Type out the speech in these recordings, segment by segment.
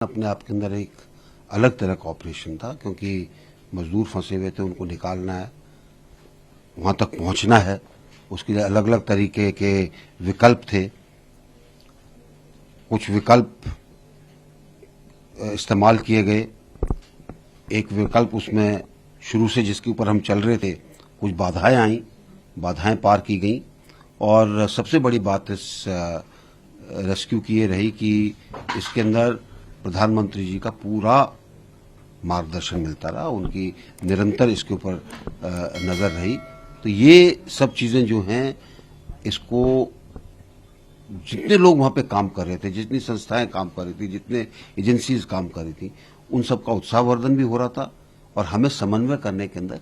अपने आप के अंदर एक अलग तरह का ऑपरेशन था, क्योंकि मजदूर फंसे हुए थे, उनको निकालना है, वहां तक पहुंचना है। उसके लिए अलग अलग तरीके के विकल्प थे। कुछ विकल्प इस्तेमाल किए गए। एक विकल्प उसमें शुरू से जिसके ऊपर हम चल रहे थे, कुछ बाधाएं आईं, बाधाएं पार की गईं। और सबसे बड़ी बात इस रेस्क्यू की ये रही कि इसके अंदर प्रधानमंत्री जी का पूरा मार्गदर्शन मिलता रहा, उनकी निरंतर इसके ऊपर नजर रही। तो ये सब चीजें जो हैं, इसको जितने लोग वहां पे काम कर रहे थे, जितनी संस्थाएं काम कर रही थी, जितने एजेंसीज काम कर रही थी, उन सबका उत्साहवर्धन भी हो रहा था और हमें समन्वय करने के अंदर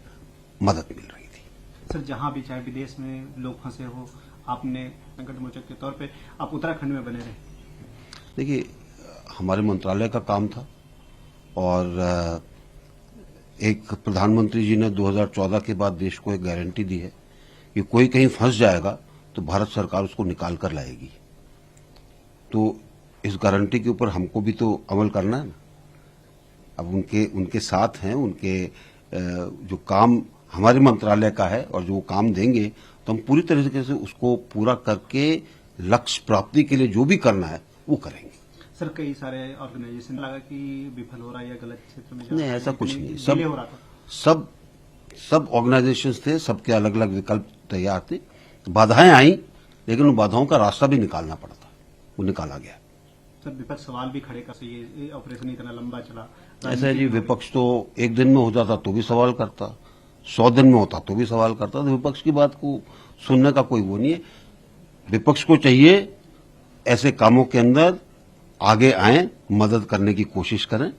मदद मिल रही थी। सर, जहां भी चाहे विदेश में लोग फंसे हो, आपने संकट मोचक के तौर पे आप उत्तराखंड में बने रहे। देखिए, हमारे मंत्रालय का काम था और एक प्रधानमंत्री जी ने 2014 के बाद देश को एक गारंटी दी है कि कोई कहीं फंस जाएगा तो भारत सरकार उसको निकाल कर लाएगी। तो इस गारंटी के ऊपर हमको भी तो अमल करना है ना। अब उनके साथ हैं, उनके जो काम हमारे मंत्रालय का है और जो वो काम देंगे, तो हम पूरी तरीके से उसको पूरा करके लक्ष्य प्राप्ति के लिए जो भी करना है वो करेंगे। सर, कई सारे ऑर्गेनाइजेशन लगा कि विफल हो रहा है या गलत क्षेत्र में नहीं, ऐसा कुछ नहीं। हो रहा था। सब ऑर्गेनाइजेशंस थे, सबके अलग अलग विकल्प तैयार थे। बाधाएं आई, लेकिन उन बाधाओं का रास्ता भी निकालना पड़ा था, वो निकाला गया। सर, विपक्ष सवाल भी खड़े कर ये ऑपरेशन इतना लंबा चला। ऐसा है जी, विपक्ष तो एक दिन में हो जाता तो भी सवाल करता, 100 दिन में होता तो भी सवाल करता। तो विपक्ष की बात को सुनने का कोई वो नहीं है। विपक्ष को चाहिए ऐसे कामों के अंदर आगे आए, मदद करने की कोशिश करें।